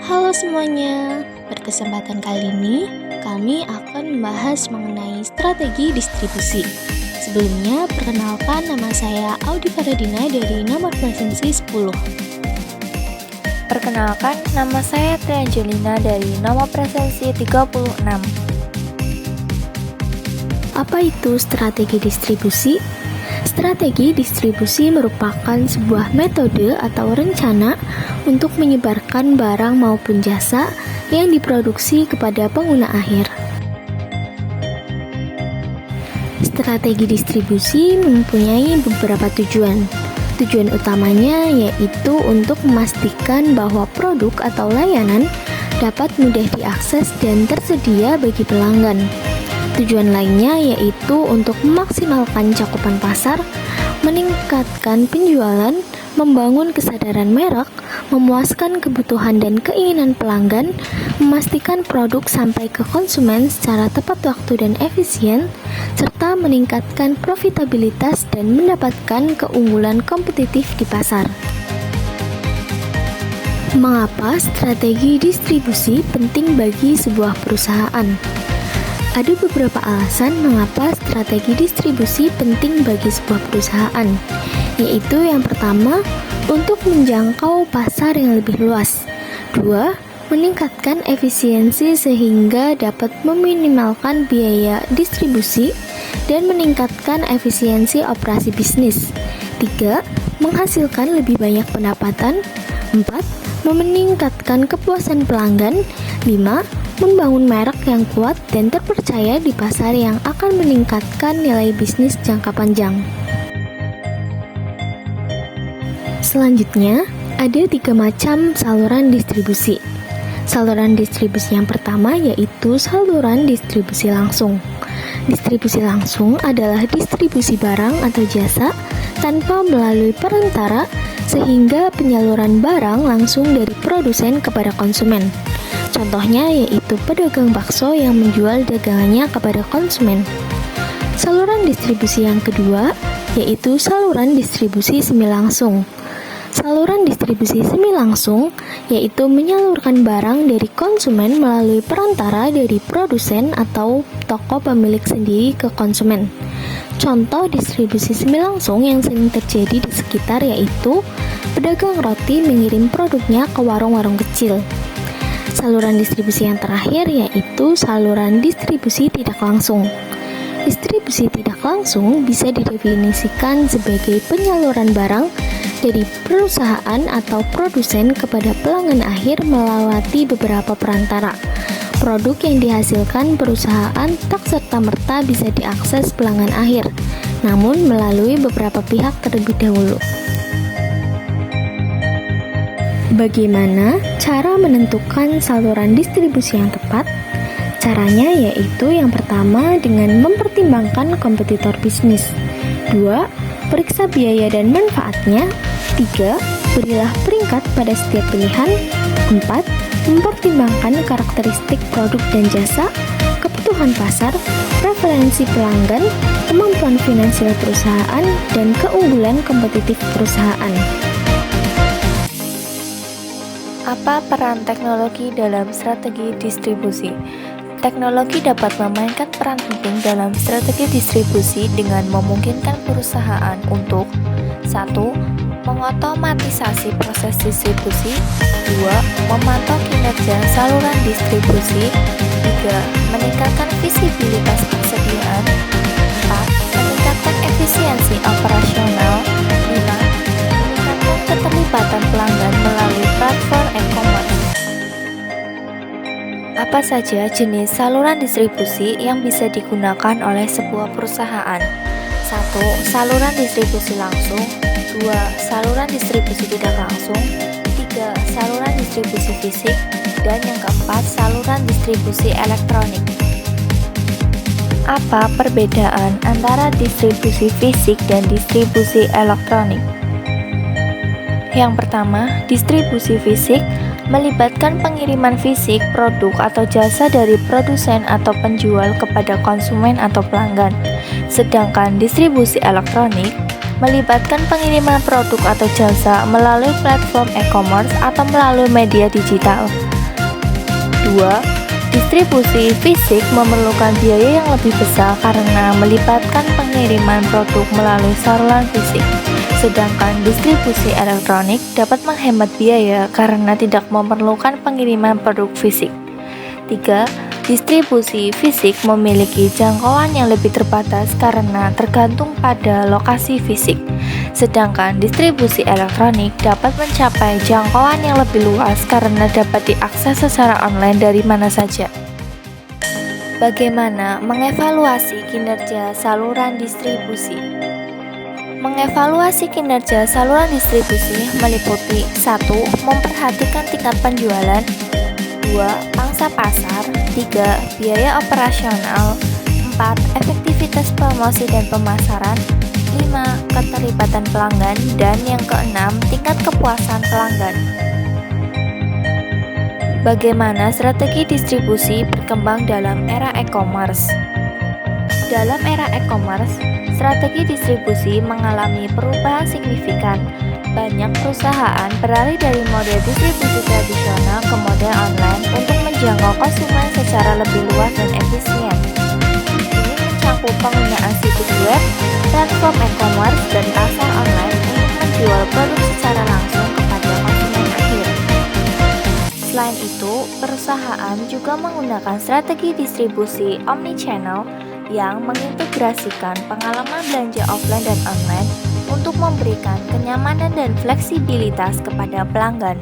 Halo semuanya, pada kesempatan kali ini kami akan membahas mengenai strategi distribusi. Sebelumnya, perkenalkan nama saya Audi Faradina dari nomor presensi 10. Perkenalkan, nama saya Tia Angelina dari nomor presensi 36. Apa itu strategi distribusi? Strategi distribusi merupakan sebuah metode atau rencana untuk menyebarkan barang maupun jasa yang diproduksi kepada pengguna akhir. Strategi distribusi mempunyai beberapa tujuan. Tujuan utamanya yaitu untuk memastikan bahwa produk atau layanan dapat mudah diakses dan tersedia bagi pelanggan. Tujuan lainnya yaitu untuk memaksimalkan cakupan pasar, meningkatkan penjualan, membangun kesadaran merek, memuaskan kebutuhan dan keinginan pelanggan, memastikan produk sampai ke konsumen secara tepat waktu dan efisien, serta meningkatkan profitabilitas dan mendapatkan keunggulan kompetitif di pasar. Mengapa strategi distribusi penting bagi sebuah perusahaan? Ada beberapa alasan mengapa strategi distribusi penting bagi sebuah perusahaan, yaitu yang pertama, untuk menjangkau pasar yang lebih luas. 2. Meningkatkan efisiensi sehingga dapat meminimalkan biaya distribusi dan meningkatkan efisiensi operasi bisnis. 3. Menghasilkan lebih banyak pendapatan. 4. Meningkatkan kepuasan pelanggan. 5. Membangun merek yang kuat dan terpercaya di pasar yang akan meningkatkan nilai bisnis jangka panjang. Selanjutnya, ada 3 macam saluran distribusi. Saluran distribusi yang pertama yaitu saluran distribusi langsung. Distribusi langsung adalah distribusi barang atau jasa tanpa melalui perantara, sehingga penyaluran barang langsung dari produsen kepada konsumen. Contohnya yaitu pedagang bakso yang menjual dagangannya kepada konsumen. Saluran distribusi yang kedua yaitu saluran distribusi semi langsung. Saluran distribusi semi langsung yaitu menyalurkan barang dari konsumen melalui perantara dari produsen atau toko pemilik sendiri ke konsumen. Contoh distribusi semi langsung yang sering terjadi di sekitar yaitu pedagang roti mengirim produknya ke warung-warung kecil. Saluran distribusi yang terakhir yaitu saluran distribusi tidak langsung. Distribusi tidak langsung bisa didefinisikan sebagai penyaluran barang dari perusahaan atau produsen kepada pelanggan akhir melewati beberapa perantara. Produk yang dihasilkan perusahaan tak serta-merta bisa diakses pelanggan akhir, namun melalui beberapa pihak terlebih dahulu. Bagaimana cara menentukan saluran distribusi yang tepat? Caranya yaitu yang pertama dengan mempertimbangkan kompetitor bisnis. 2. Periksa biaya dan manfaatnya. 3. Berilah peringkat pada setiap pilihan. 4. Mempertimbangkan karakteristik produk dan jasa, kebutuhan pasar, preferensi pelanggan, kemampuan finansial perusahaan, dan keunggulan kompetitif perusahaan. Apa peran teknologi dalam strategi distribusi? Teknologi dapat memainkan peran penting dalam strategi distribusi dengan memungkinkan perusahaan untuk 1. Mengotomatisasi proses distribusi. 2. Memantau kinerja saluran distribusi. 3. Meningkatkan visibilitas persediaan. 4. Meningkatkan efisiensi operasional. 5. Meningkatkan keterlibatan pelanggan melalui platform e-commerce. Apa saja jenis saluran distribusi yang bisa digunakan oleh sebuah perusahaan? 1. Saluran distribusi langsung. 2. Saluran distribusi tidak langsung. 3. Saluran distribusi fisik. Dan yang keempat, saluran distribusi elektronik. Apa perbedaan antara distribusi fisik dan distribusi elektronik? Yang pertama, distribusi fisik melibatkan pengiriman fisik produk atau jasa dari produsen atau penjual kepada konsumen atau pelanggan. Sedangkan distribusi elektronik melibatkan pengiriman produk atau jasa melalui platform e-commerce atau melalui media digital. 2. Distribusi fisik memerlukan biaya yang lebih besar karena melibatkan pengiriman produk melalui saluran fisik. Sedangkan distribusi elektronik dapat menghemat biaya karena tidak memerlukan pengiriman produk fisik. 3. Distribusi fisik memiliki jangkauan yang lebih terbatas karena tergantung pada lokasi fisik. Sedangkan distribusi elektronik dapat mencapai jangkauan yang lebih luas karena dapat diakses secara online dari mana saja. Bagaimana mengevaluasi kinerja saluran distribusi? Mengevaluasi kinerja saluran distribusi meliputi 1. Memperhatikan tingkat penjualan, 2. Pangsa pasar, 3. Biaya operasional, 4. Efektivitas promosi dan pemasaran, 5. Keterlibatan pelanggan, dan yang keenam, tingkat kepuasan pelanggan. Bagaimana strategi distribusi berkembang dalam era e-commerce? Dalam era e-commerce, strategi distribusi mengalami perubahan signifikan. Banyak perusahaan beralih dari model distribusi tradisional ke model online untuk menjangkau konsumen secara lebih luas dan efisien. Ini mencakup penggunaan situs web, platform e-commerce, dan pasar online untuk menjual produk secara langsung kepada konsumen akhir. Selain itu, perusahaan juga menggunakan strategi distribusi omnichannel yang mengintegrasikan pengalaman belanja offline dan online untuk memberikan kenyamanan dan fleksibilitas kepada pelanggan.